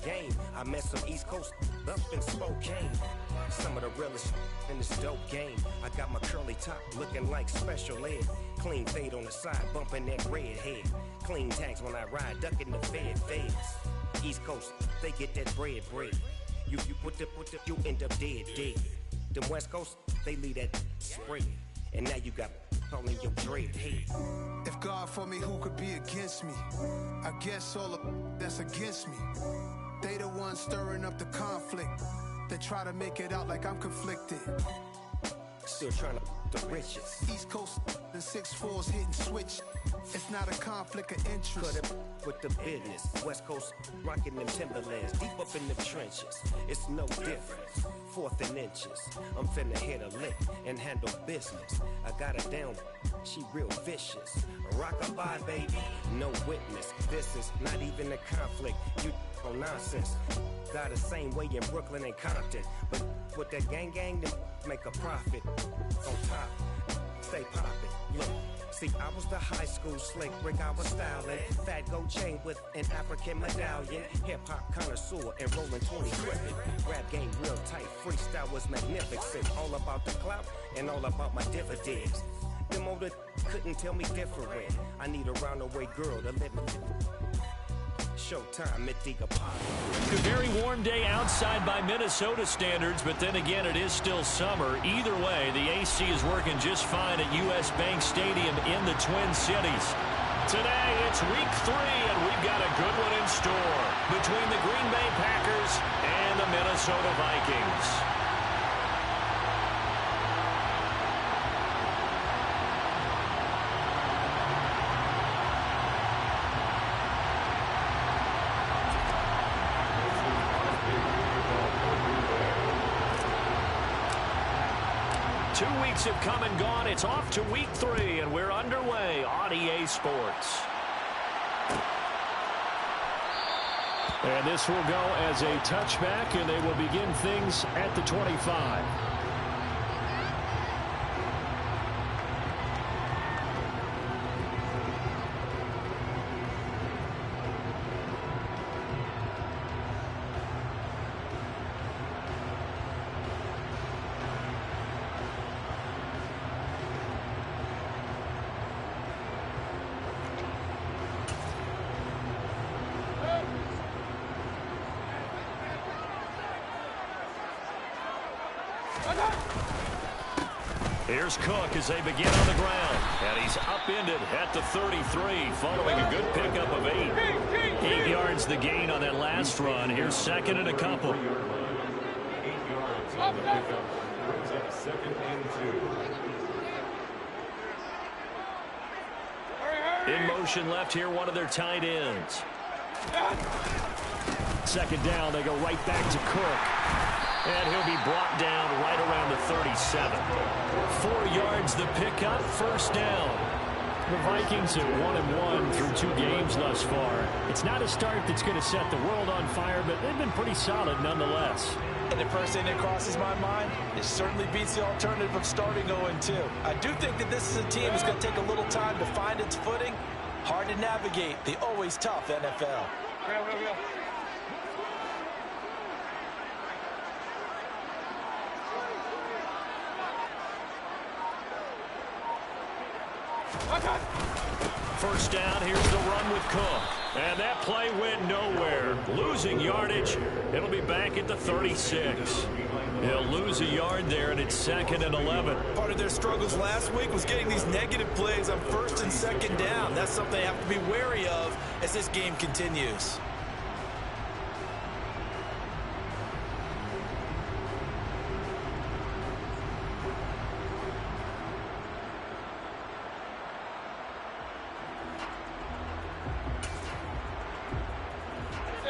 game. I met some East Coast up in Spokane. Some of the realest in this dope game. I got my curly top looking like special ed. Clean fade on the side, bumping that red head. Clean tags when I ride, ducking the feds. East Coast, they get that bread. You put the, you end up dead. Them West Coast, they leave that spread. And now you got all in your dread head. If God for me, who could be against me? I guess all of that's against me. They the ones stirring up the conflict. They try to make it out like I'm conflicted. Still trying to the riches. East Coast and 6'4's hitting switch. It's not a conflict of interest. Cut it with the business. West Coast rocking them Timberlands deep up in the trenches. It's no difference. 4th and inches. I'm finna hit a lick and handle business. I got her down. She real vicious. Rock-a-bye, baby. No witness. This is not even a conflict. You on nonsense. Got the same way in Brooklyn and Compton. But with that gang, then make a profit. On top, stay poppin'. Look, see, I was the high school slick Rick, I was styling. Fat gold chain with an African medallion. Hip-hop connoisseur and rolling 20 gripping. Rap game real tight, freestyle was magnificent. All about the clout and all about my dividends. Them older couldn't tell me different. I need a roundaway girl to live with. Showtime, Mythica Pop. A very warm day outside by Minnesota standards, but then again, it is still summer. Either way, the AC is working just fine at U.S. Bank Stadium in the Twin Cities. Today, it's week 3, and we've got a good one in store between the Green Bay Packers and the Minnesota Vikings. 2 weeks have come and gone. It's off to week 3, and we're underway on EA Sports. And this will go as a touchback, and they will begin things at the 25. Here's Cook as they begin on the ground. And he's upended at the 33 following a good pickup of 8. 8 yards the gain on that last run. Here's second and a couple. 8 yards on the pickup. Brings up 2nd and 2. In motion left here, one of their tight ends. 2nd down, they go right back to Cook. And he'll be brought down right around the 37. 4 yards the pickup, 1st down. The Vikings at 1-1 through 2 games thus far. It's not a start that's going to set the world on fire, but they've been pretty solid nonetheless. And the first thing that crosses my mind, it certainly beats the alternative of starting 0-2. I do think that this is a team that's going to take a little time to find its footing. Hard to navigate the always tough NFL. First down, here's the run with Cook. And that play went nowhere. Losing yardage. It'll be back at the 36. He'll lose a yard there, and it's 2nd and 11. Part of their struggles last week was getting these negative plays on 1st and 2nd down. That's something they have to be wary of as this game continues.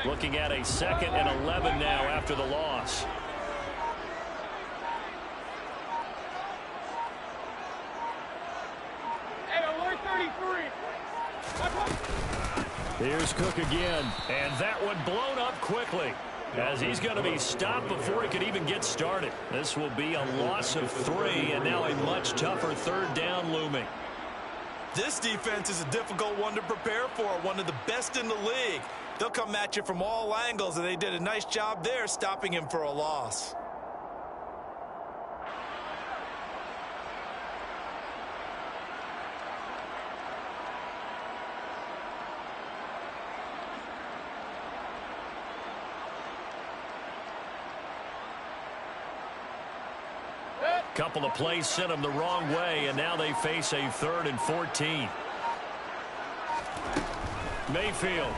Looking at a 2nd and 11 now after the loss. Here's Cook again, and that one blown up quickly as he's going to be stopped before he could even get started. This will be a loss of 3, and now a much tougher 3rd down looming. This defense is a difficult one to prepare for, one of the best in the league. They'll come at you from all angles, and they did a nice job there stopping him for a loss. Couple of plays sent them the wrong way, and now they face a 3rd and 14. Mayfield.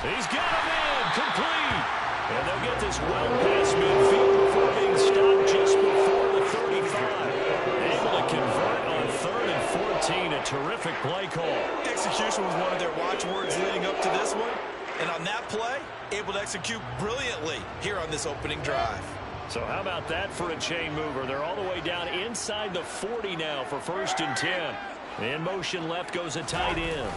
He's got him in, complete. And they'll get this well past midfield before being stopped just before the 35. Able to convert on 3rd and 14, a terrific play call. Execution was one of their watchwords leading up to this one. And on that play, able to execute brilliantly here on this opening drive. So how about that for a chain mover? They're all the way down inside the 40 now for 1st and 10. In motion left goes a tight end.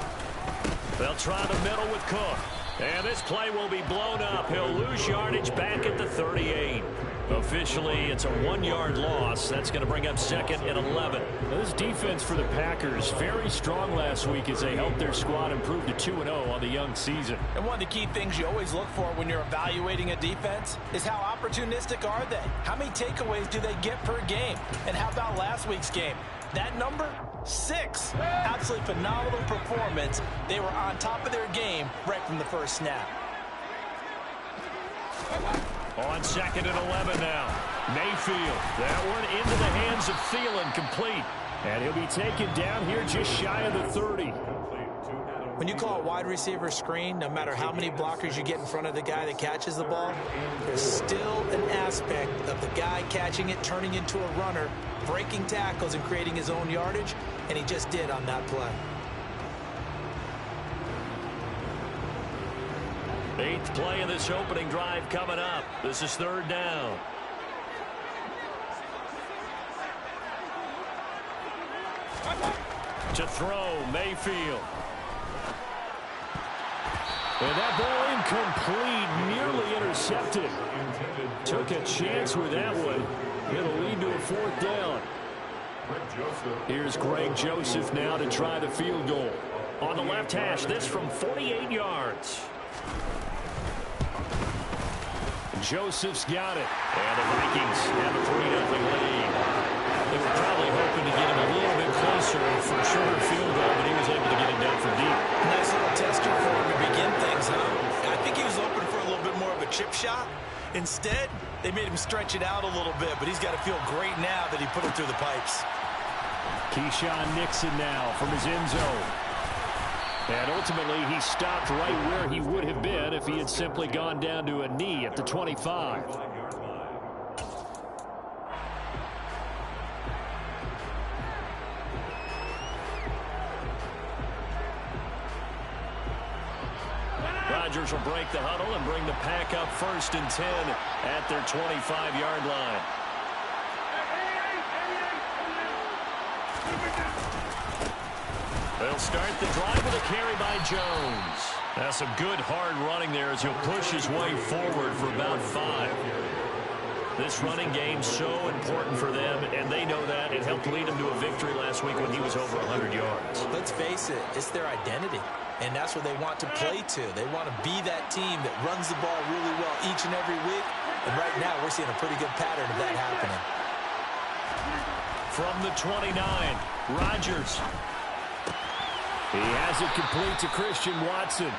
They'll try the middle with Cook. And this play will be blown up. He'll lose yardage back at the 38. Officially, it's a 1-yard loss. That's going to bring up 2nd and 11. This defense for the Packers, very strong last week as they helped their squad improve to 2-0 on the young season. And one of the key things you always look for when you're evaluating a defense is how opportunistic are they? How many takeaways do they get per game? And how about last week's game? That number, 6. Absolutely phenomenal performance. They were on top of their game right from the first snap. On 2nd and 11 now. Mayfield. That one into the hands of Thielen, complete. And he'll be taken down here just shy of the 30. When you call a wide receiver screen, no matter how many blockers you get in front of the guy that catches the ball, there's still an aspect of the guy catching it, turning into a runner, breaking tackles and creating his own yardage, and he just did on that play. 8th play of this opening drive coming up. This is 3rd down. To throw, Mayfield. And that ball incomplete, nearly intercepted. Took a chance with that one. It'll lead to a 4th down. Here's Greg Joseph now to try the field goal. On the left hash, this from 48 yards. Joseph's got it. And the Vikings have a 3-0 lead. They were probably hoping to get him a little bit closer for a shorter field goal, but he was able to get him down from deep. Nice little tester for him to begin things, huh? I think he was open for a little bit more of a chip shot. Instead, they made him stretch it out a little bit, but he's got to feel great now that he put it through the pipes. Keyshawn Nixon now from his end zone. And ultimately, he stopped right where he would have been if he had simply gone down to a knee at the 25. Rodgers will break the huddle and bring the pack up 1st and 10 at their 25-yard line. They'll start the drive with a carry by Jones. That's some good hard running there as he'll push his way forward for about 5. This running game so important for them, and they know that. It helped lead them to a victory last week when he was over 100 yards. Let's face it, it's their identity, and that's what they want to play to. They want to be that team that runs the ball really well each and every week, and right now we're seeing a pretty good pattern of that happening. From the 29, Rodgers. He has it complete to Christian Watson.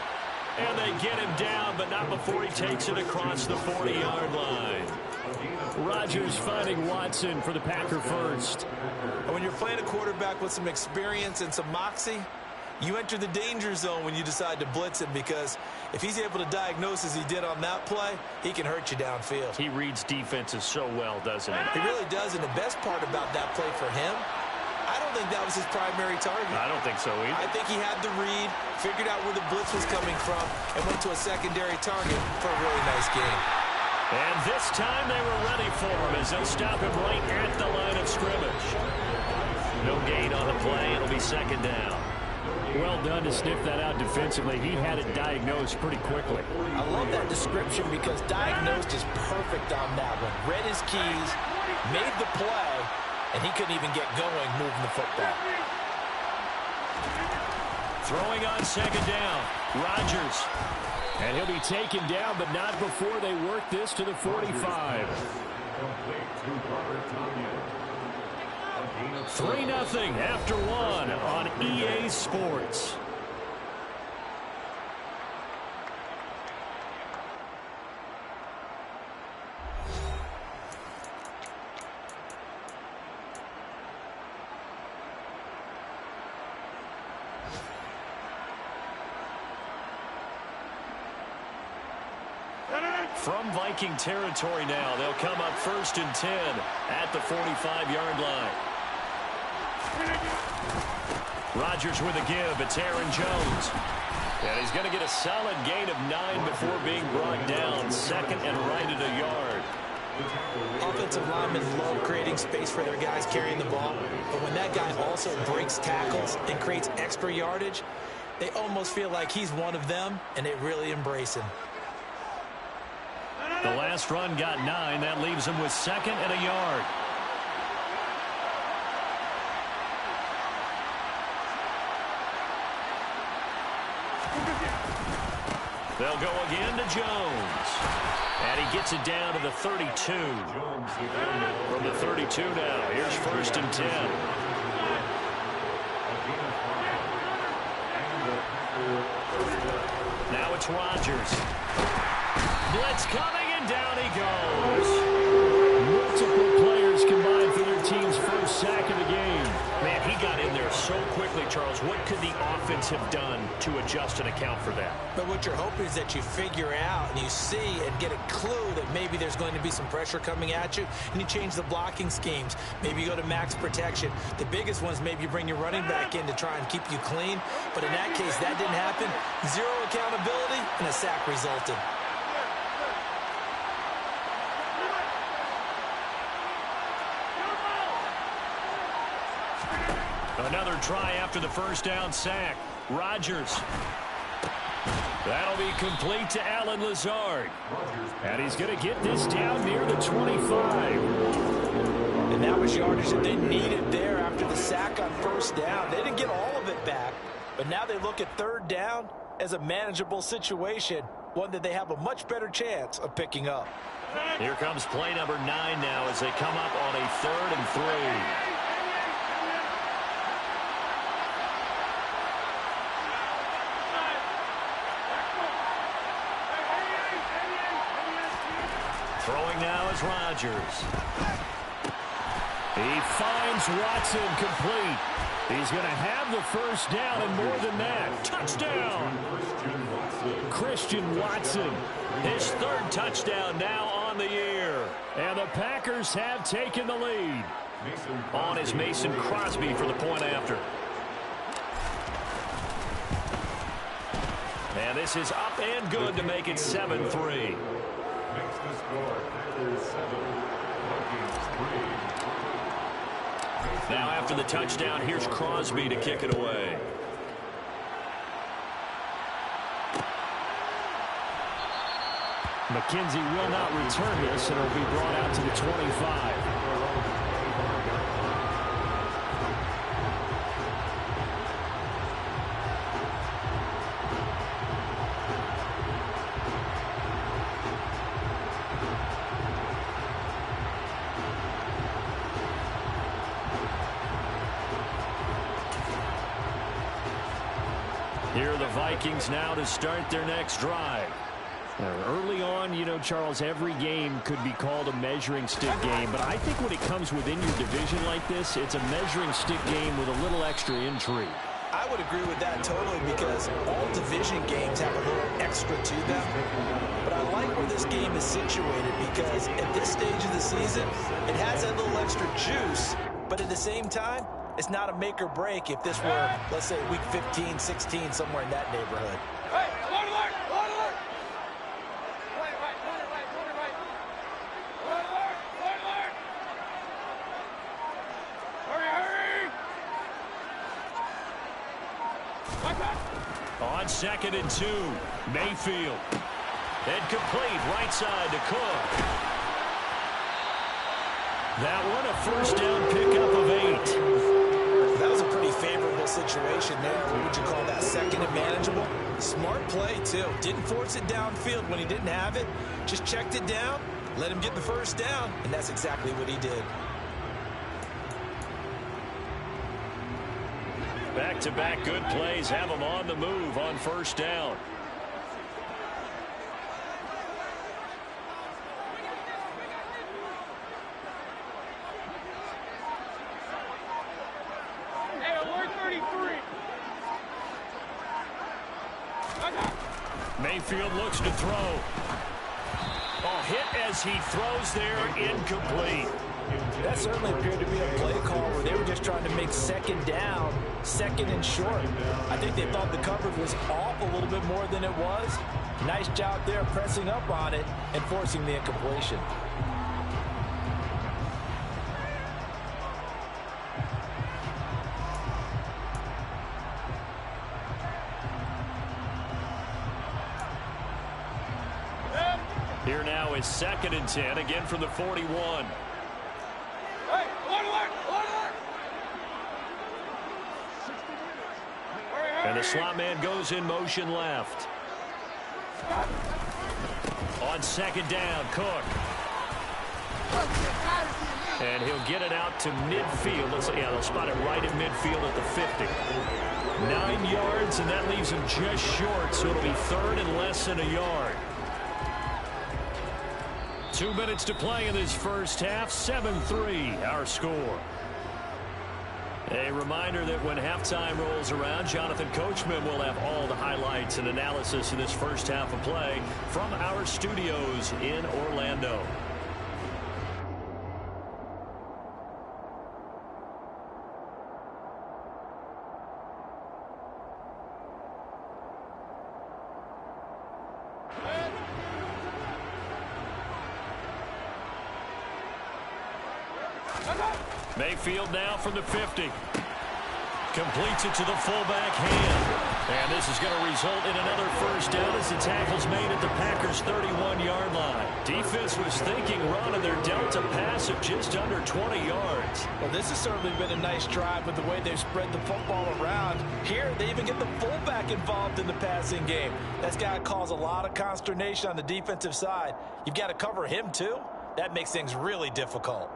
And they get him down, but not before he takes it across the 40-yard line. Rodgers finding Watson for the Packer first. When you're playing a quarterback with some experience and some moxie, you enter the danger zone when you decide to blitz him, because if he's able to diagnose as he did on that play, he can hurt you downfield. He reads defenses so well, doesn't he? He really does, and the best part about that play for him, I don't think that was his primary target. I don't think so either. I think he had the read, figured out where the blitz was coming from, and went to a secondary target for a really nice game. And this time they were ready for him as they'll stop him right at the line of scrimmage. No gain on the play. It'll be 2nd down. Well done to sniff that out defensively. He had it diagnosed pretty quickly. I love that description because diagnosed is perfect on that one. Read his keys, made the play, and he couldn't even get going moving the football. Throwing on second down. Rodgers. And he'll be taken down, but not before they work this to the 45. 3-0 after one on EA Sports. From Viking territory now, they'll come up 1st and 10 at the 45-yard line. Rodgers with a give. It's Aaron Jones. And he's going to get a solid gain of 9 before being brought down. 2nd and right at a yard. Offensive linemen love creating space for their guys carrying the ball. But when that guy also breaks tackles and creates extra yardage, they almost feel like he's one of them, and they really embrace him. The last run got 9. That leaves him with 2nd and a yard. They'll go again to Jones. And he gets it down to the 32. From the 32 now. Here's 1st and 10. Now it's Rodgers. Blitz coming, and down he goes. Multiple players combined for their team's first sack of the game. Man, he got in there so quickly, Charles. What could the offense have done to adjust and account for that? But what you're hoping is that you figure out and you see and get a clue that maybe there's going to be some pressure coming at you, and you change the blocking schemes. Maybe you go to max protection. The biggest ones, maybe you bring your running back in to try and keep you clean. But in that case, that didn't happen. 0 accountability, and a sack resulted. Another try after the first down sack. Rodgers. That'll be complete to Allen Lazard. And he's going to get this down near the 25. And that was yardage that they needed there after the sack on first down. They didn't get all of it back, but now they look at 3rd down as a manageable situation, one that they have a much better chance of picking up. Here comes play number 9 now as they come up on a 3rd and 3. Throwing now is Rodgers. He finds Watson complete. He's going to have the first down and more than that. Touchdown! Christian Watson. His 3rd touchdown now on the year. And the Packers have taken the lead. On is Mason Crosby for the point after. And this is up and good to make it 7-3. Now after the touchdown, here's Crosby to kick it away. McKenzie will not return this, and it'll be brought out to the 25. Here are the Vikings now to start their next drive. Early on, you know, Charles, every game could be called a measuring stick game, but I think when it comes within your division like this, it's a measuring stick game with a little extra intrigue. I would agree with that totally, because all division games have a little extra to them. But I like where this game is situated, because at this stage of the season, it has a little extra juice, but at the same time, it's not a make or break if this were, let's say, week 15, 16, somewhere in that neighborhood. Hey, alert, alert, alert! On 2nd and 2, Mayfield. Incomplete, right side to Cook. That one a first down pickup of 8. That was a pretty favorable situation there. What would you call that? Second and manageable? Smart play, too. Didn't force it downfield when he didn't have it. Just checked it down, let him get the first down, and that's exactly what he did. Back-to-back good plays have him on the move on first down. Mayfield looks to throw. Oh, hit as he throws there, incomplete. That certainly appeared to be a play call where they were just trying to make second down, second and short. I think they thought the coverage was off a little bit more than it was. Nice job there pressing up on it and forcing the incompletion. Here now is 2nd and 10, again from the 41. And the slot man goes in motion left. On 2nd down, Cook. And he'll get it out to midfield. They'll spot it right at midfield at the 50. 9 yards, and that leaves him just short, so it'll be 3rd and less than a yard. 2 minutes to play in this first half. 7-3 our score. A reminder that when halftime rolls around, Jonathan Coachman will have all the highlights and analysis of this first half of play from our studios in Orlando. Mayfield now from the 50. Completes it to the fullback hand. And this is going to result in another first down as the tackle's made at the Packers' 31-yard line. Defense was thinking run, and they're dealt a pass of just under 20 yards. Well, this has certainly been a nice drive with the way they've spread the football around. Here, they even get the fullback involved in the passing game. That's got to cause a lot of consternation on the defensive side. You've got to cover him, too. That makes things really difficult.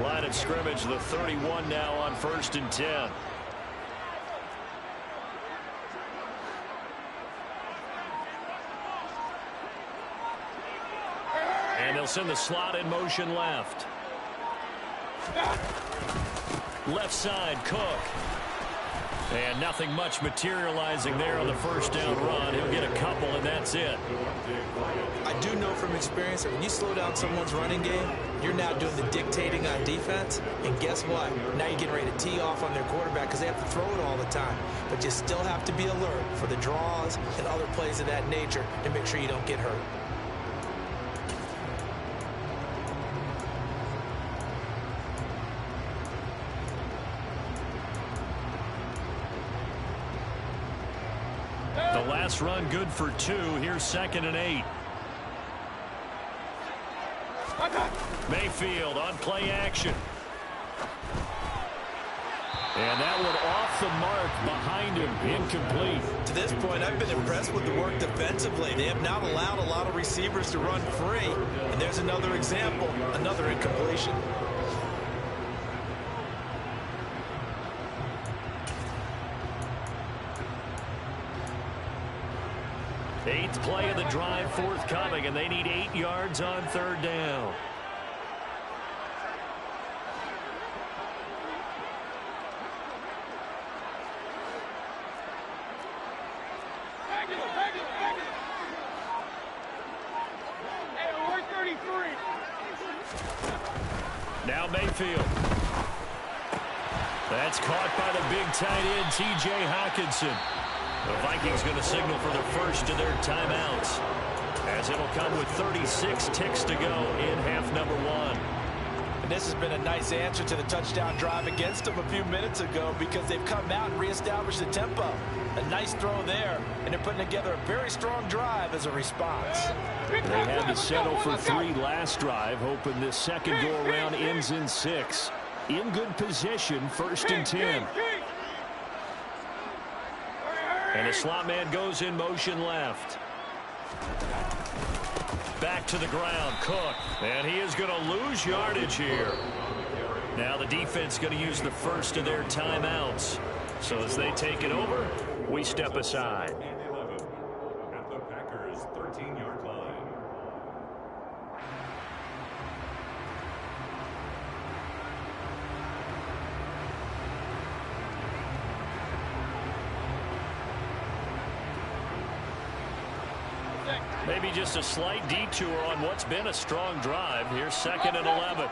Line of scrimmage, the 31 now on 1st and 10. And they'll send the slot in motion left. Left side, Cook. And nothing much materializing there on the first down run. He'll get a couple, and that's it. I do know from experience that when you slow down someone's running game, you're now doing the dictating on defense. And guess what? Now you're getting ready to tee off on their quarterback because they have to throw it all the time. But you still have to be alert for the draws and other plays of that nature to make sure you don't get hurt. The last run good for 2. Here's 2nd and 8. Mayfield on play action. And that one off the mark behind him, incomplete. To this point, I've been impressed with the work defensively. They have not allowed a lot of receivers to run free. And there's another example, another incompletion. Eighth play of the drive forthcoming, and they need 8 yards on 3rd down. Now Mayfield. That's caught by the big tight end, T.J. Hockenson. The Vikings going to signal for the first of their timeouts, as it'll come with 36 ticks to go in half number 1. this has been a nice answer to the touchdown drive against them a few minutes ago because they've come out and reestablished the tempo. A nice throw there, and they're putting together a very strong drive as a response. They had to settle for 3 last drive, hoping this second go-around ends in 6. In good position, 1st and 10. And the slot man goes in motion left. Back to the ground, Cook. And he is going to lose yardage here. Now the defense going to use the first of their timeouts. So as they take it over, we step aside. At the Packers' 13-yard line. Maybe just a slight detour on what's been a strong drive. Here's 2nd and 11.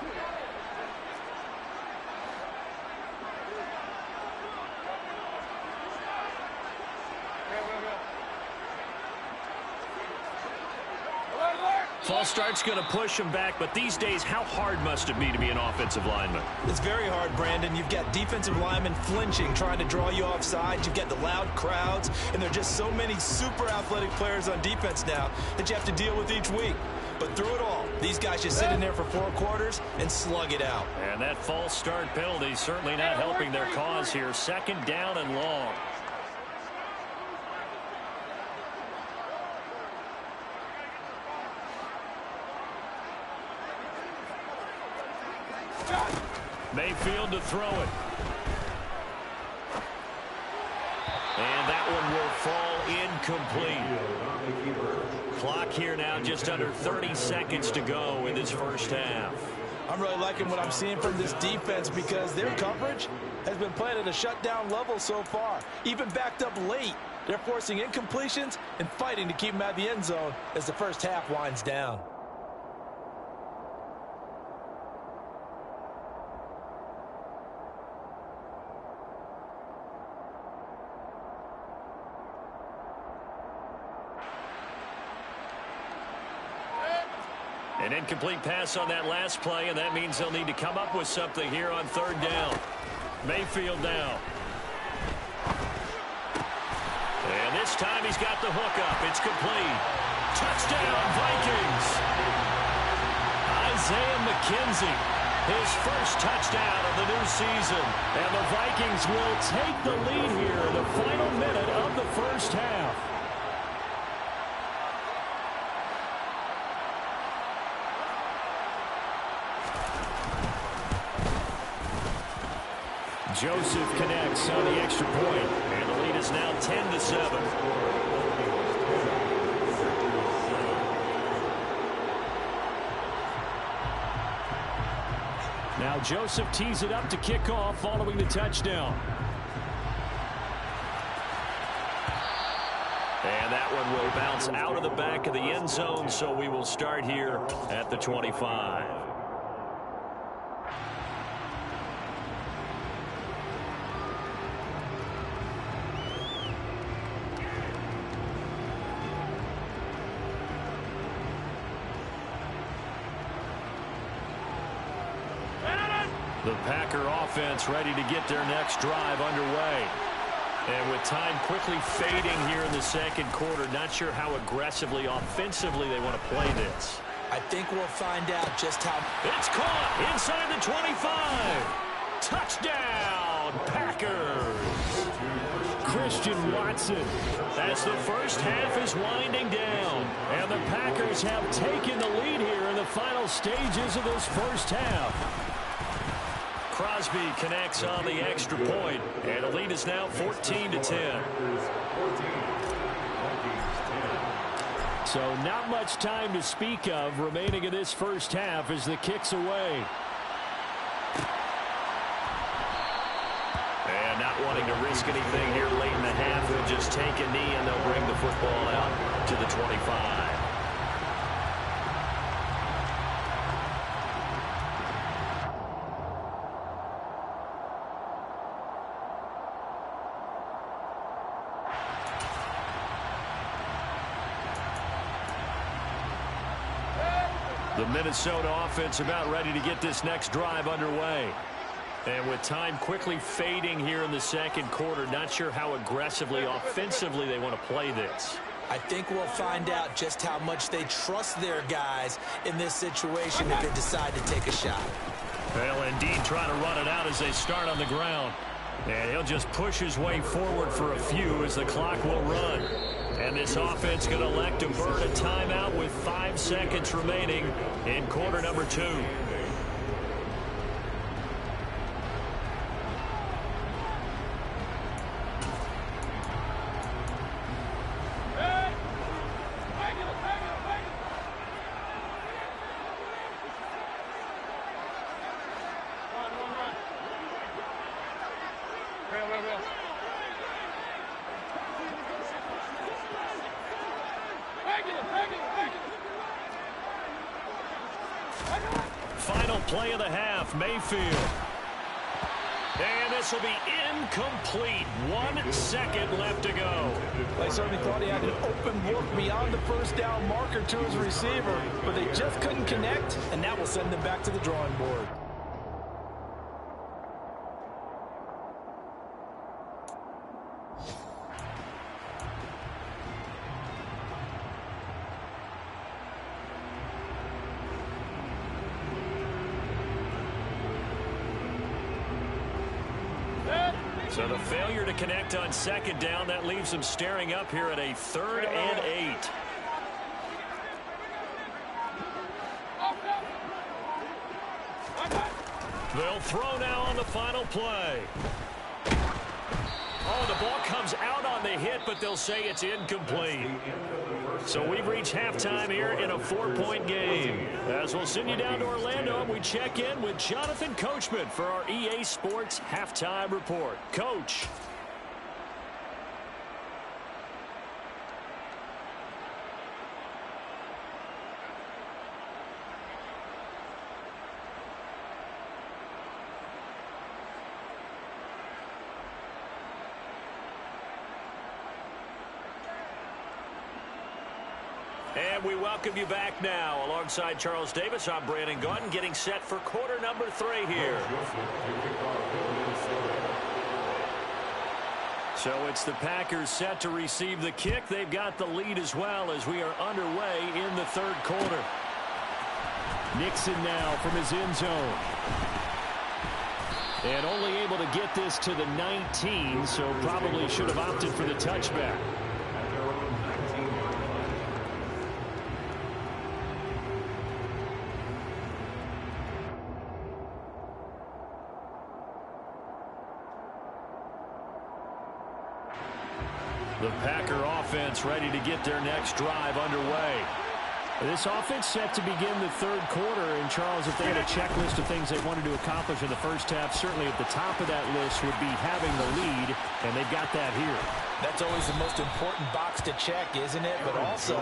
False start's going to push him back, but these days, how hard must it be to be an offensive lineman? It's very hard, Brandon. You've got defensive linemen flinching, trying to draw you offside. You've got the loud crowds, and there are just so many super athletic players on defense now that you have to deal with each week. But through it all, these guys just sit in there for 4 quarters and slug it out. And that false start penalty certainly not helping their cause here. 2nd down and long. Mayfield to throw it. And that one will fall incomplete. Clock here now, just under 30 seconds to go in this first half. I'm really liking what I'm seeing from this defense because their coverage has been played at a shutdown level so far. Even backed up late, they're forcing incompletions and fighting to keep them out of the end zone as the first half winds down. An incomplete pass on that last play, and that means they'll need to come up with something here on 3rd down. Mayfield now. And this time he's got the hook up. It's complete. Touchdown, Vikings. Isaiah McKenzie, his first touchdown of the new season. And the Vikings will take the lead here in the final minute of the first half. Joseph connects on the extra point, and the lead is now 10-7. Now Joseph tees it up to kick off following the touchdown. And that one will bounce out of the back of the end zone, so we will start here at the 25. The Packer offense ready to get their next drive underway. And with time quickly fading here in the second quarter, not sure how aggressively, offensively they want to play this. I think we'll find out just how. It's caught inside the 25. Touchdown, Packers. Christian Watson as the first half is winding down. And the Packers have taken the lead here in the final stages of this first half. Crosby connects on the extra point, and the lead is now 14-10. So not much time to speak of remaining in this first half as the kick's away. And not wanting to risk anything here late in the half, they'll just take a knee and they'll bring the football out to the 25. The Minnesota offense about ready to get this next drive underway. And with time quickly fading here in the second quarter, not sure how aggressively, offensively they want to play this. I think we'll find out just how much they trust their guys in this situation if they decide to take a shot. They'll indeed try to run it out as they start on the ground. And he'll just push his way forward for a few as the clock will run. And this offense going to elect to burn a timeout with 5 seconds remaining in quarter number 2. Final play of the half, Mayfield. And this will be incomplete. 1 second left to go. They certainly thought he had an open look beyond the first down marker to his receiver, but they just couldn't connect, and that will send them back to the drawing board. So the failure to connect on second down, that leaves them staring up here at a 3rd and 8. They'll throw now on the final play. Oh, the ball comes out on the hit, but they'll say it's incomplete. So we've reached halftime here in a 4-point game. As we'll send you down to Orlando, we check in with Jonathan Coachman for our EA Sports Halftime Report. Coach. And we welcome you back now. Alongside Charles Davis, I'm Brandon Gunn, getting set for quarter number 3 here. So it's the Packers set to receive the kick. They've got the lead as well as we are underway in the 3rd quarter. Nixon now from his end zone. And only able to get this to the 19, so probably should have opted for the touchback. The Packer offense ready to get their next drive underway. This offense set to begin the 3rd quarter. And, Charles, if they had a checklist of things they wanted to accomplish in the first half, certainly at the top of that list would be having the lead, and they've got that here. That's always the most important box to check, isn't it? But also,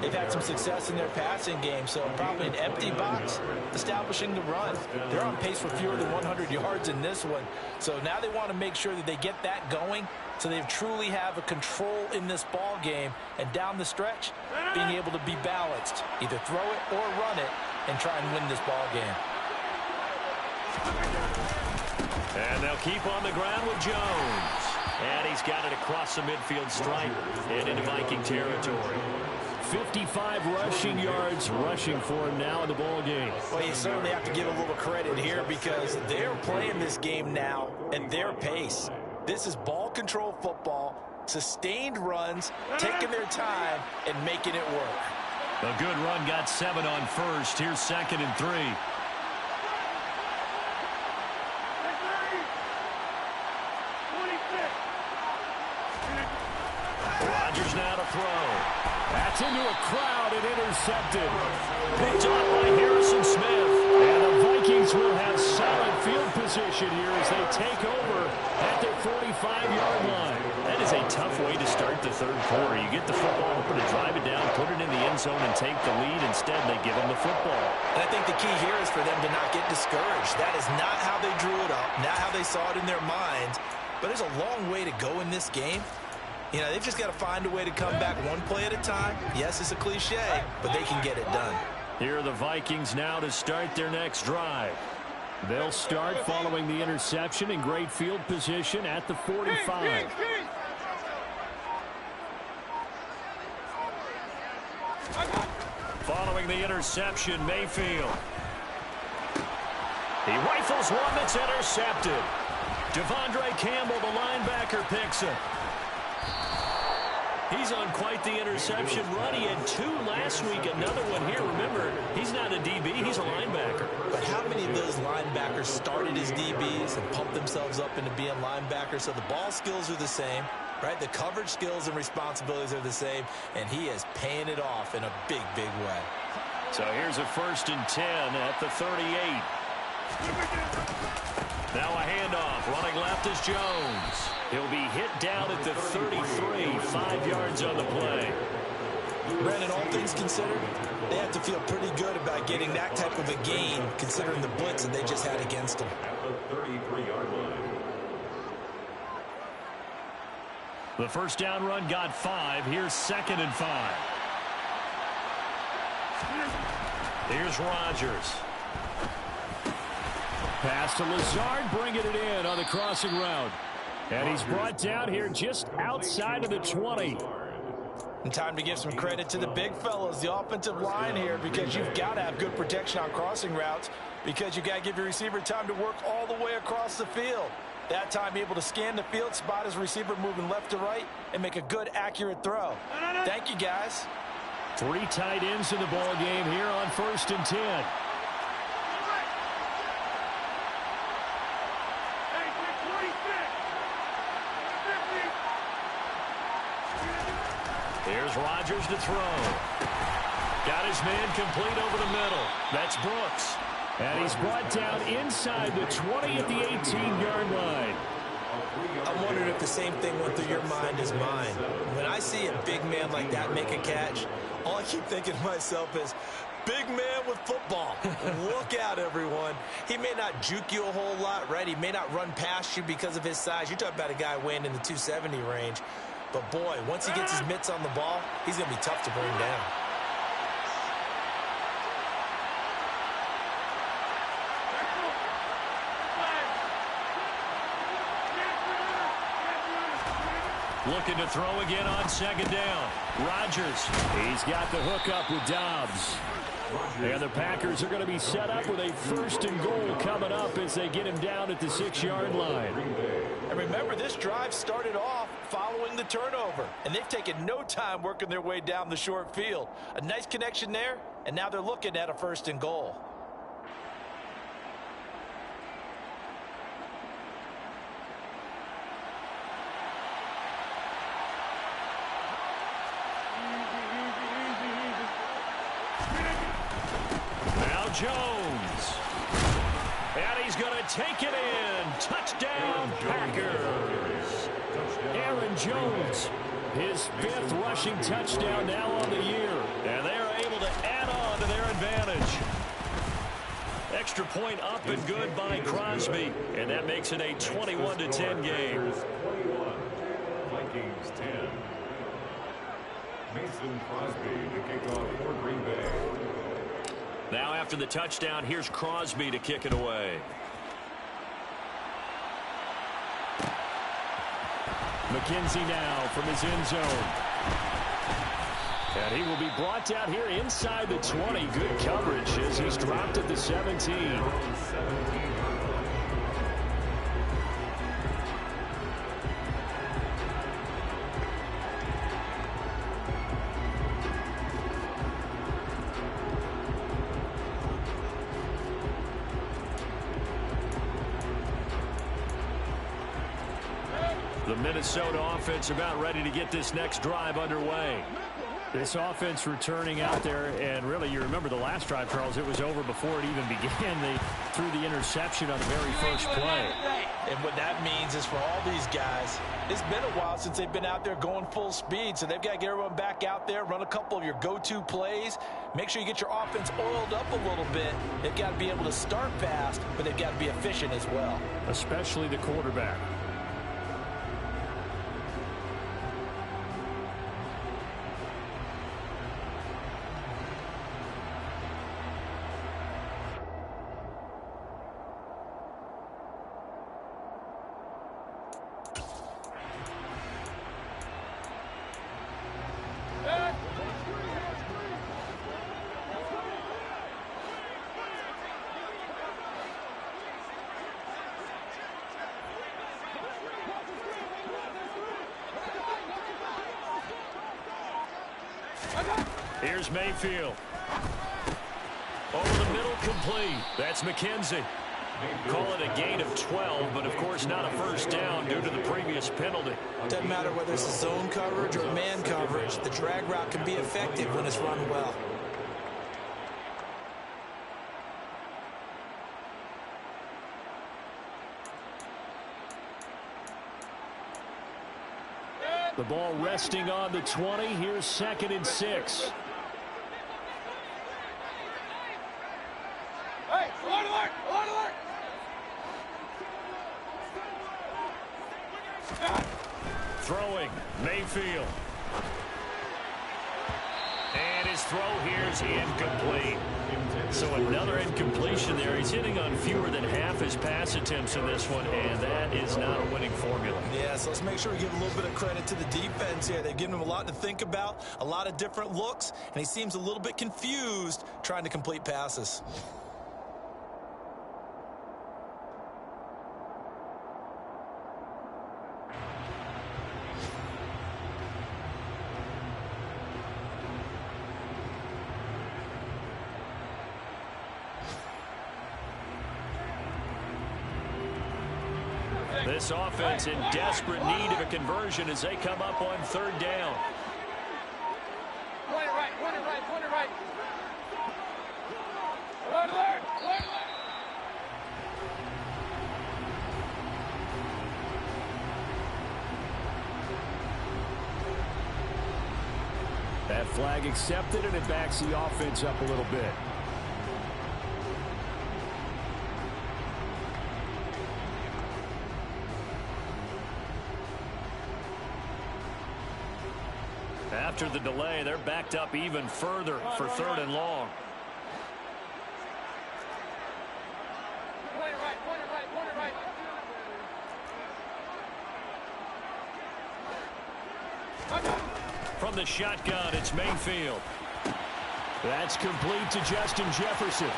they've had some success in their passing game, so probably an empty box establishing the run. They're on pace for fewer than 100 yards in this one, so now they want to make sure that they get that going so they truly have a control in this ball game, and down the stretch, being able to be balanced, either throw it or run it, and try and win this ball game. And they'll keep on the ground with Jones. And he's got it across the midfield stripe and into Viking territory. 55 rushing yards rushing for him now in the ball game. Well, you certainly have to give a little credit here because they're playing this game now at their pace. This is ball control football, sustained runs, taking their time and making it work. A good run got 7 on first. Here's 2nd and 3. Rodgers now to throw. That's into a crowd and intercepted. Picked off by Harrison Smith. And the Vikings will have solid field position here as they take over at their 45-yard line. That is a tough way to start the 3rd quarter. You get the football, open to drive it down, put it in the end zone, and take the lead. Instead, they give them the football. And I think the key here is for them to not get discouraged. That is not how they drew it up, not how they saw it in their minds. But there's a long way to go in this game. You know, they've just got to find a way to come back one play at a time. Yes, it's a cliche, but they can get it done. Here are the Vikings now to start their next drive. They'll start following the interception in great field position at the 45. Following the interception, Mayfield. He rifles one that's intercepted. Devondre Campbell, the linebacker, picks it. He's on quite the interception run. He had 2 last week, another one here. Remember, he's not a DB, he's a linebacker. But how many of those linebackers started as DBs and pumped themselves up into being linebackers? So the ball skills are the same, right? The coverage skills and responsibilities are the same, and he is paying it off in a big, big way. So here's a 1st and 10 at the 38. Now a handoff. Running left is Jones. He'll be hit down at the 33. 5 yards on the play. Brandon, all things considered, they have to feel pretty good about getting that type of a gain, considering the blitz that they just had against them. At the 33-yard line. The first down run got 5. Here's 2nd and 5. Here's Rodgers. Pass to Lazard, bringing it in on the crossing route. And he's brought down here just outside of the 20. And time to give some credit to the big fellas, the offensive line here, because you've got to have good protection on crossing routes, because you've got to give your receiver time to work all the way across the field. That time, able to scan the field, spot his receiver moving left to right, and make a good, accurate throw. Thank you, guys. 3 tight ends in the ball game here on 1st and 10. Here's Rodgers to throw. Got his man complete over the middle. That's Brooks. And he's brought down inside the 20 at the 18-yard line. I'm wondering if the same thing went through your mind as mine. When I see a big man like that make a catch, all I keep thinking to myself is, big man with football. Look out, everyone. He may not juke you a whole lot, right? He may not run past you because of his size. You're talking about a guy weighing in the 270 range. But, boy, once he gets his mitts on the ball, he's going to be tough to bring down. Looking to throw again on 2nd down. Rodgers. He's got the hook up with Dobbs. And the Packers are going to be set up with a 1st and goal coming up as they get him down at the 6-yard line. And remember, this drive started off following the turnover, and they've taken no time working their way down the short field. A nice connection there, and now they're looking at a 1st and goal. Jones. And he's going to take it in. Touchdown, Packers. Aaron Jones, his 5th rushing touchdown now on the year. And they're able to add on to their advantage. Extra point up and good by Crosby. And that makes it a 21-10 game. 21. Vikings 10. Mason Crosby to kick off for Green Bay. Now after the touchdown, here's Crosby to kick it away. McKenzie now from his end zone. And he will be brought down here inside the 20. Good coverage as he's dropped at the 17. The Minnesota offense about ready to get this next drive underway. This offense returning out there, and really, you remember the last drive, Charles, it was over before it even began. They threw the interception on the very first play. And what that means is for all these guys, it's been a while since they've been out there going full speed, so they've got to get everyone back out there, run a couple of your go-to plays, make sure you get your offense oiled up a little bit. They've got to be able to start fast, but they've got to be efficient as well. Especially the quarterback. Here's Mayfield. Over the middle, complete. That's McKenzie. Call it a gain of 12, but of course not a first down due to the previous penalty. Doesn't matter whether it's a zone coverage or man coverage. The drag route can be effective when it's run well. The ball resting on the 20. Here's 2nd and 6. Hey, alert, alert, alert! Throwing, Mayfield. And his throw here is incomplete. So another incompletion there. He's hitting on fewer than half his pass attempts in this one, and that is not a winning formula. Yeah, so let's make sure we give a little bit of credit to the defense here. They've given him a lot to think about, a lot of different looks, and he seems a little bit confused trying to complete passes. This offense in desperate need of a conversion as they come up on 3rd down. Point it right, point it right, point it right. Alert, alert, alert, alert. That flag accepted, and it backs the offense up a little bit. After the delay, they're backed up even further for 3rd and long. Point it right, point it right, point it right. From the shotgun, it's Mayfield. That's complete to Justin Jefferson.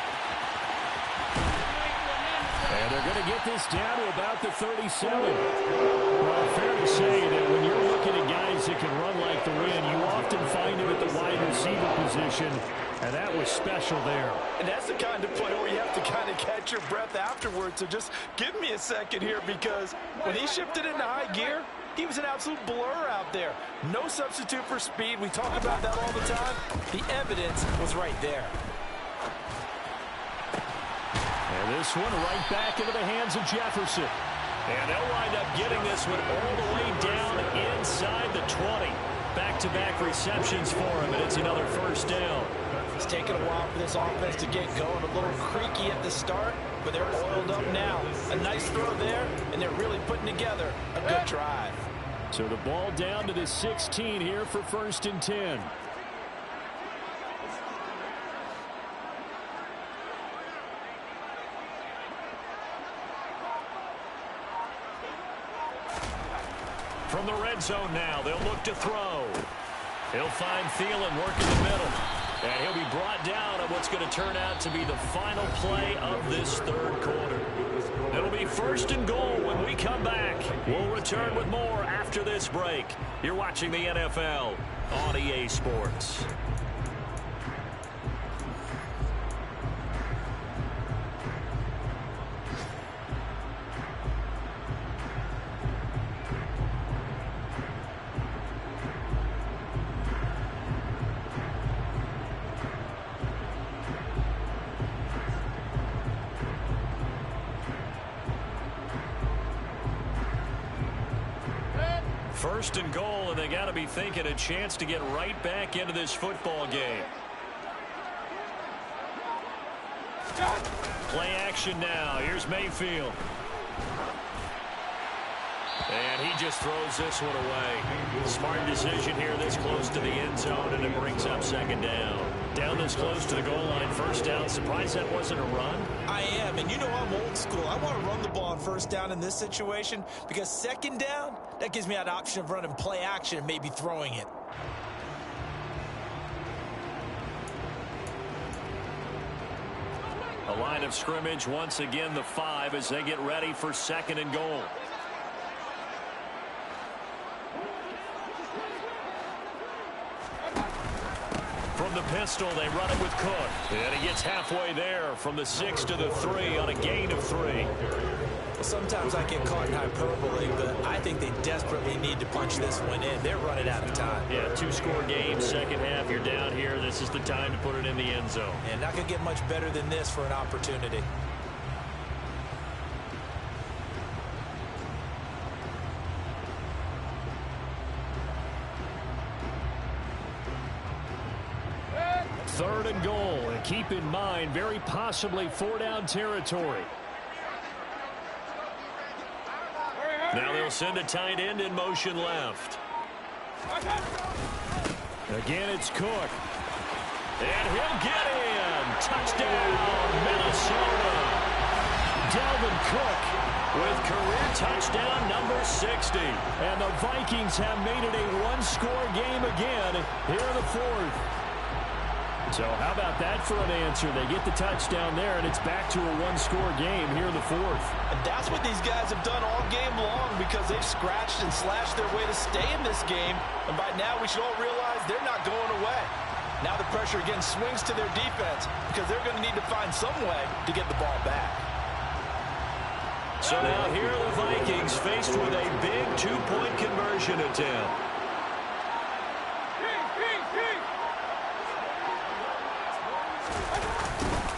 And they're going to get this down to about the 37. Well, fair to say that when you're looking at guys that can run like the wind, you often find him at the wide receiver position, and that was special there. And that's the kind of play where you have to kind of catch your breath afterwards. So just give me a second here, because when he shifted into high gear, he was an absolute blur out there. No substitute for speed. We talk about that all the time. The evidence was right there. And this one right back into the hands of Jefferson. And they'll wind up getting this one all the way down inside the 20. Back-to-back receptions for him, and it's another first down. It's taken a while for this offense to get going. A little creaky at the start, but they're oiled up now. A nice throw there, and they're really putting together a good drive. So the ball down to the 16 here for 1st and 10. From the red zone now, they'll look to throw. He'll find Thielen working the middle. And he'll be brought down on what's going to turn out to be the final play of this 3rd quarter. It'll be 1st and goal when we come back. We'll return with more after this break. You're watching the NFL on EA Sports. First and goal, and they got to be thinking a chance to get right back into this football game. Play action now. Here's Mayfield. And he just throws this one away. Smart decision here this close to the end zone, and it brings up 2nd down. Down this close to the goal line, 1st down. Surprised that wasn't a run? I am, and you know I'm old school. I want to run the ball on 1st down in this situation, because 2nd down, that gives me that option of running play action and maybe throwing it. A line of scrimmage, once again the 5 as they get ready for 2nd and goal. From the pistol. They run it with Cook. And he gets halfway there from the 6 to the 3 on a gain of 3. Well, sometimes I get caught in hyperbole, but I think they desperately need to punch this one in. They're running out of time. Yeah, 2-score game, second half. You're down here. This is the time to put it in the end zone. And not going to get much better than this for an opportunity. Third and goal, and keep in mind, very possibly 4-down territory. Now they'll send a tight end in motion left. Again, it's Cook. And he'll get in. Touchdown, Minnesota. Dalvin Cook with career touchdown number 60. And the Vikings have made it a one-score game again here in the fourth. So how about that for an answer? They get the touchdown there, and it's back to a one-score game here in the fourth. And that's what these guys have done all game long because they've scratched and slashed their way to stay in this game. And by now we should all realize they're not going away. Now the pressure again swings to their defense because they're going to need to find some way to get the ball back. So now here are the Vikings faced with a big two-point conversion attempt.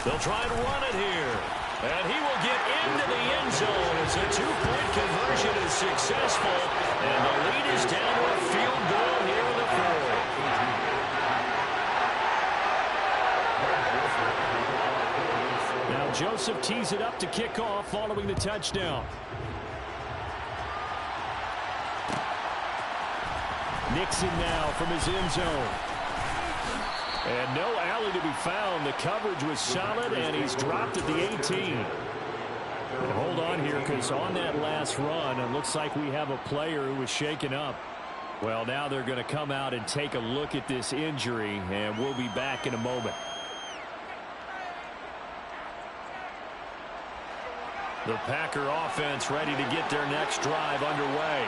They'll try and run it here. And he will get into the end zone as a two-point conversion is successful. And the lead is down to a field goal here in the fourth. Now Joseph tees it up to kick off following the touchdown. Nixon now from his end zone. And no alley to be found. The coverage was solid, and he's dropped at the 18. And hold on here, because on that last run, it looks like we have a player who was shaken up. Well, now they're going to come out and take a look at this injury, and we'll be back in a moment. The Packer offense ready to get their next drive underway.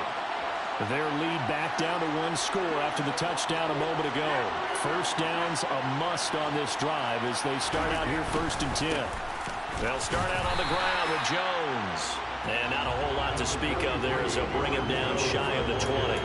Their lead back down to one score after the touchdown a moment ago. First down's a must on this drive as they start out here 1st and 10. They'll start out on the ground with Jones. And not a whole lot to speak of there as they'll bring him down shy of the 20.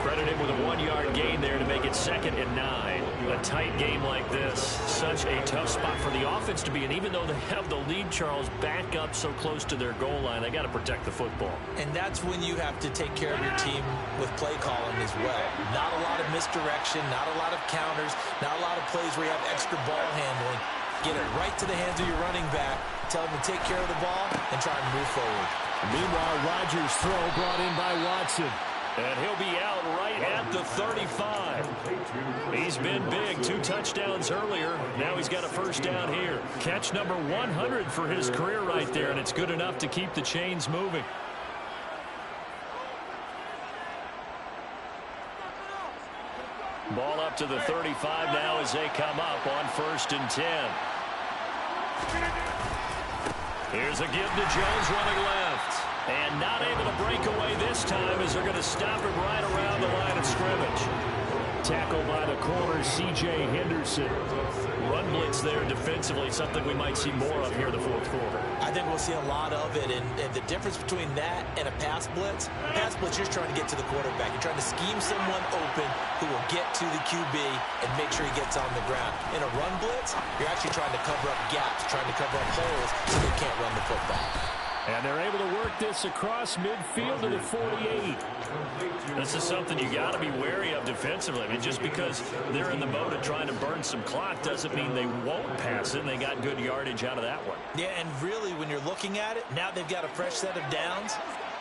Credit him with a 1-yard gain there to make it 2nd and 9. A tight game like this, such a tough spot for the offense to be in. Even though they have the lead, Charles, back up so close to their goal line, they got to protect the football. And that's when you have to take care of your team with play calling as well. Not a lot of misdirection, not a lot of counters, not a lot of plays where you have extra ball handling. Get it right to the hands of your running back, tell him to take care of the ball, and try and move forward. Meanwhile, Rodgers' throw brought in by Watson. And he'll be out right at the 35. He's been big. 2 touchdowns earlier. Now he's got a first down here. Catch number 100 for his career right there, and it's good enough to keep the chains moving. Ball up to the 35 now as they come up on 1st and 10. Here's a give to Jones running left. And not able to break away this time as they're going to stop him right around the line of scrimmage. Tackled by the corner, C.J. Henderson. Run blitz there defensively, something we might see more of here in the fourth quarter. I think we'll see a lot of it, and the difference between that and a pass blitz, you're trying to get to the quarterback. You're trying to scheme someone open who will get to the QB and make sure he gets on the ground. In a run blitz, you're actually trying to cover up gaps, trying to cover up holes so they can't run the football. And they're able to work this across midfield to the 48. This is something you got to be wary of defensively. I mean, just because they're in the mode of trying to burn some clock doesn't mean they won't pass it. And they got good yardage out of that one. Yeah, and really, when you're looking at it, now they've got a fresh set of downs.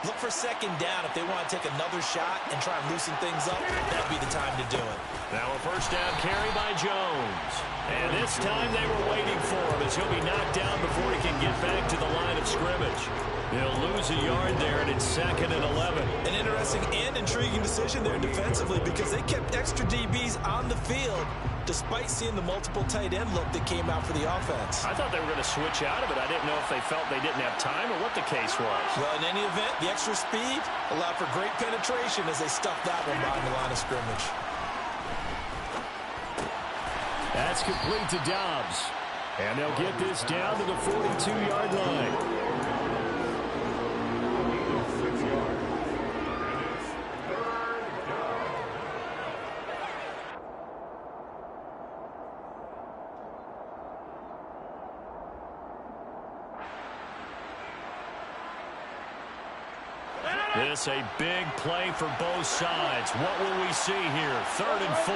Look for 2nd down if they want to take another shot and try and loosen things up. That'd be the time to do it. Now a first down carry by Jones. And this time they were waiting for him as he'll be knocked down before he can get back to the line of scrimmage. He'll lose a yard there, and it's 2nd and 11. An interesting and intriguing decision there defensively because they kept extra DBs on the field despite seeing the multiple tight end look that came out for the offense. I thought they were going to switch out of it. I didn't know if they felt they didn't have time or what the case was. Well, in any event, the extra speed allowed for great penetration as they stuffed that one behind the line of scrimmage. That's complete to Dobbs. And they'll get this down to the 42-yard line. 6 yards. And it's 3rd down. This a big play for both sides. What will we see here? 3rd and 4.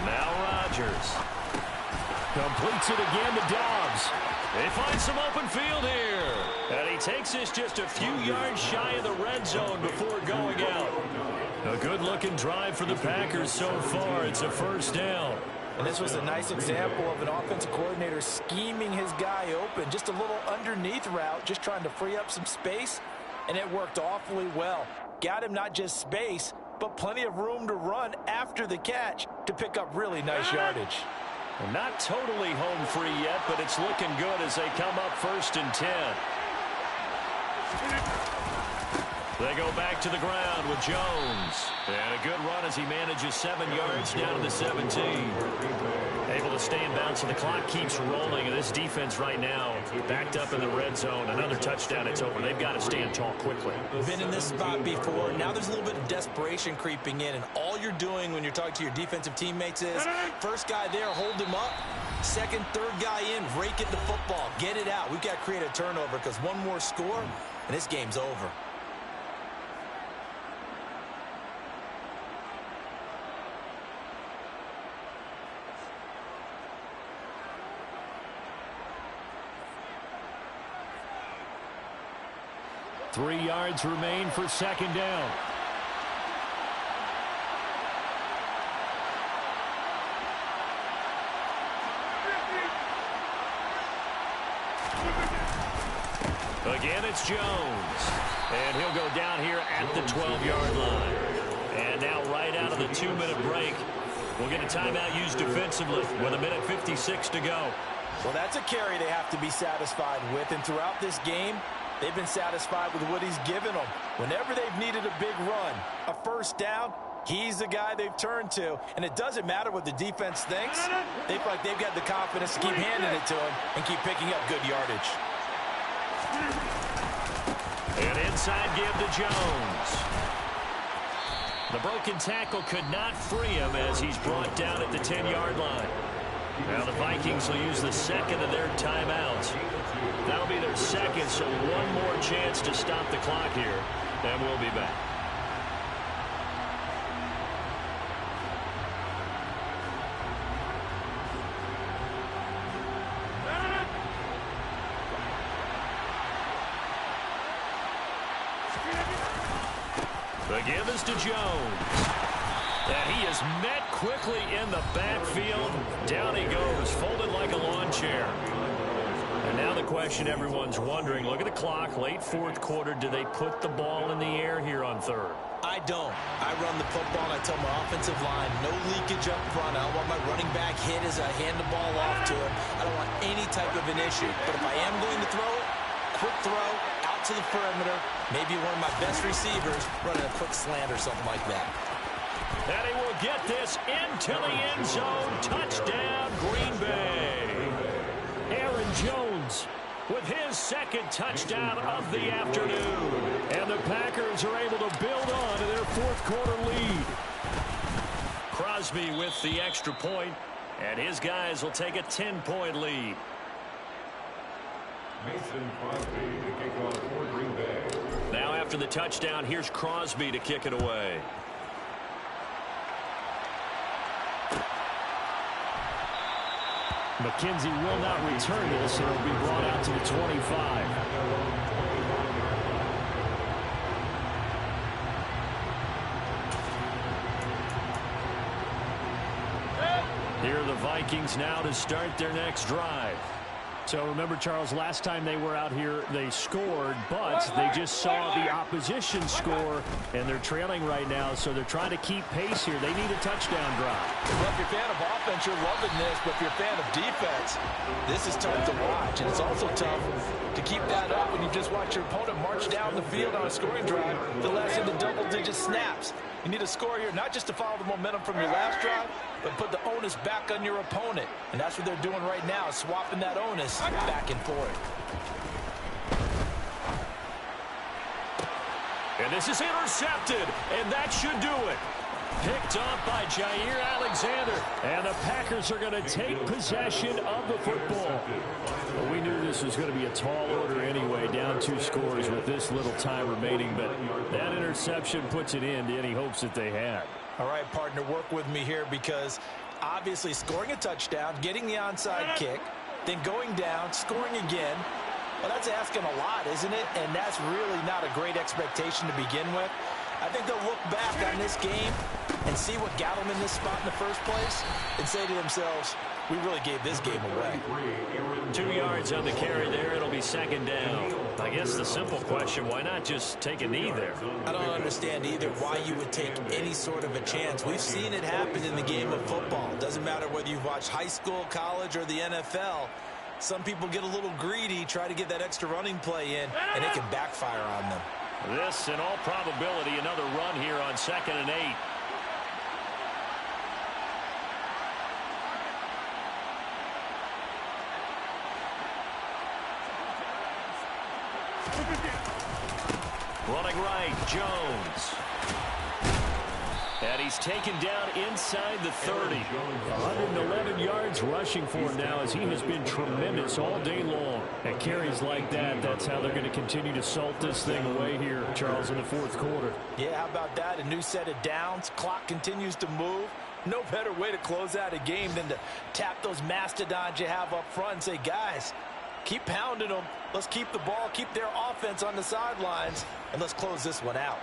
Now Rodgers. Completes it again to Dobbs. They find some open field here. And he takes this just a few yards shy of the red zone before going out. A good-looking drive for the Packers so far. It's a 1st down. And this was a nice example of an offensive coordinator scheming his guy open. Just a little underneath route, just trying to free up some space, and it worked awfully well. Got him not just space, but plenty of room to run after the catch to pick up really nice yardage. Well, not totally home free yet, but it's looking good as they come up 1st and 10. They go back to the ground with Jones. And a good run as he manages 7 yards down to the 17. Able to stay in bounds, so the clock keeps rolling. And this defense right now backed up in the red zone. Another touchdown, it's over. They've got to stand tall quickly. Been in this spot before. Now there's a little bit of desperation creeping in. And all you're doing when you're talking to your defensive teammates is, first guy there, hold him up. Second, third guy in, rake it the football. Get it out. We've got to create a turnover because one more score, and this game's over. Three yards remain for 2nd down. Again, it's Jones. And he'll go down here at the 12-yard line. And now right out of the 2-minute break, we'll get a timeout used defensively with 1:56 to go. Well, that's a carry they have to be satisfied with. And throughout this game, they've been satisfied with what he's given them. Whenever they've needed a big run, a 1st down, he's the guy they've turned to. And it doesn't matter what the defense thinks. They feel like they've got the confidence to keep handing it to him and keep picking up good yardage. And inside give to Jones. The broken tackle could not free him as he's brought down at the 10-yard line. Now the Vikings will use the 2nd of their timeouts. That'll be their 2nd, so one more chance to stop the clock here, and we'll be back. The give is to Jones. And he is met quickly in the backfield. Down he goes, folded like a lawn chair. And now the question everyone's wondering, look at the clock, late 4th quarter. Do they put the ball in the air here on 3rd? I don't. I run the football, and I tell my offensive line, no leakage up front. I don't want my running back hit as I hand the ball off to him. I don't want any type of an issue. But if I am going to throw it, quick throw, out to the perimeter, maybe one of my best receivers running a quick slant or something like that. And he will get this into the end zone. Touchdown, Green Bay. Aaron Jones with his 2nd touchdown of the afternoon. And the Packers are able to build on to their 4th quarter lead. Crosby with the extra point, and his guys will take a 10-point lead. Mason Crosby to kick off for Green Bay. Now after the touchdown, here's Crosby to kick it away. McKenzie will not return this, and it'll be brought out to the 25. Here are the Vikings now to start their next drive. So remember, Charles, last time they were out here, they scored, but they just saw the opposition score, and they're trailing right now, so they're trying to keep pace here. They need a touchdown drive. Well, if you're a fan of offense, you're loving this, but if you're a fan of defense, this is tough to watch, and it's also tough to keep that up when you just watch your opponent march down the field on a scoring drive that lasts into double-digit snaps. You need to score here, not just to follow the momentum from your last drive, but put the onus back on your opponent. And that's what they're doing right now, swapping that onus back and forth. And this is intercepted, and that should do it. Picked off by Jair Alexander. And the Packers are going to take possession of the football. Well, we knew this was going to be a tall order anyway, down 2 scores with this little time remaining. But that interception puts an end to any hopes that they had. All right, partner, work with me here because obviously scoring a touchdown, getting the onside kick, then going down, scoring again. Well, that's asking a lot, isn't it? And that's really not a great expectation to begin with. I think they'll look back on this game and see what got them in this spot in the first place and say to themselves, we really gave this game away. 2 yards on the carry there. It'll be second down. I guess the simple question, why not just take a knee there? I don't understand either why you would take any sort of a chance. We've seen it happen in the game of football. It doesn't matter whether you've watched high school, college, or the NFL. Some people get a little greedy, try to get that extra running play in, and it can backfire on them. This, in all probability, another run here on 2nd and 8. Running right, Jones. And he's taken down inside the 30. 111 yards rushing for him now as he has been tremendous all day long. And carries like that, that's how they're going to continue to salt this thing away here, Charles, in the 4th quarter. Yeah, how about that? A new set of downs. Clock continues to move. No better way to close out a game than to tap those mastodons you have up front and say, guys, keep pounding them. Let's keep the ball, keep their offense on the sidelines, and let's close this one out.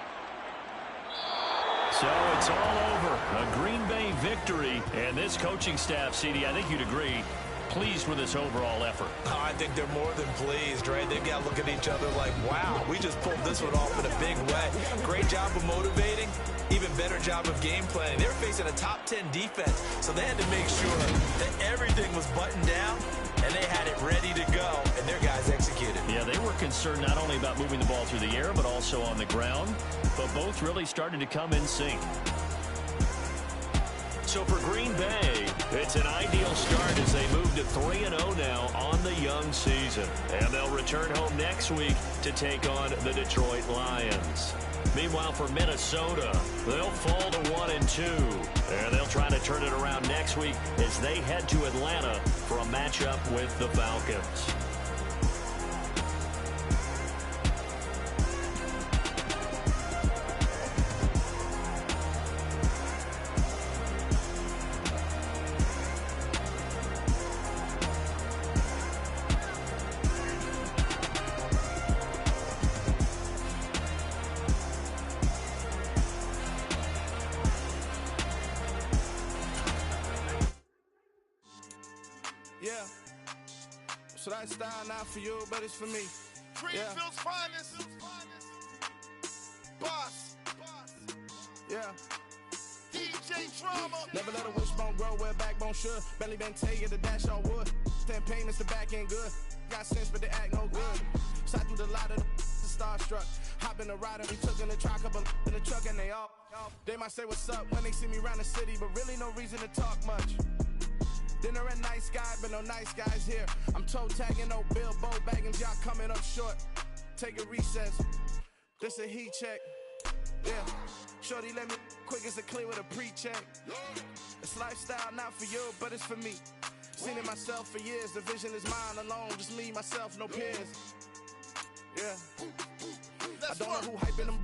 So it's all over. A Green Bay victory. And this coaching staff, CD, I think you'd agree, pleased with this overall effort. Oh, I think they're more than pleased, right? They've got to look at each other like, wow, we just pulled this one off in a big way. Great job of motivating. Even better job of game planning. They were facing a top 10 defense, so they had to make sure that everything was buttoned down and they had it ready to go, and their guys executed. Yeah, they were concerned not only about moving the ball through the air, but also on the ground. But both really started to come in sync. So for Green Bay, it's an ideal start as they move to 3-0 now on the young season. And they'll return home next week to take on the Detroit Lions. Meanwhile, for Minnesota, they'll fall to 1-2. And they'll try to turn it around next week as they head to Atlanta for a matchup with the Falcons. Yeah. So that style not for you, but it's for me. Greenfield's finest. Boss. Yeah. DJ Drama. Never let a wishbone grow where a backbone should. Belly been taken the dash on wood. 10 payments the back end good. Got sense but they act no good. Shot through the lot of the starstruck. Hop in the rider, we took in the truck up in the truck and they all. They might say what's up when they see me around the city, but really no reason to talk much. Dinner a nice guy, but no nice guys here. I'm toe tagging, no Bilbo bagging, y'all coming up short. Take a recess. This a heat check. Yeah. Shorty let me quick as a clear with a pre-check. It's lifestyle not for you, but it's for me. Seen it myself for years. The vision is mine alone. Just me, myself, no peers. Yeah. I don't know who hyping them boys.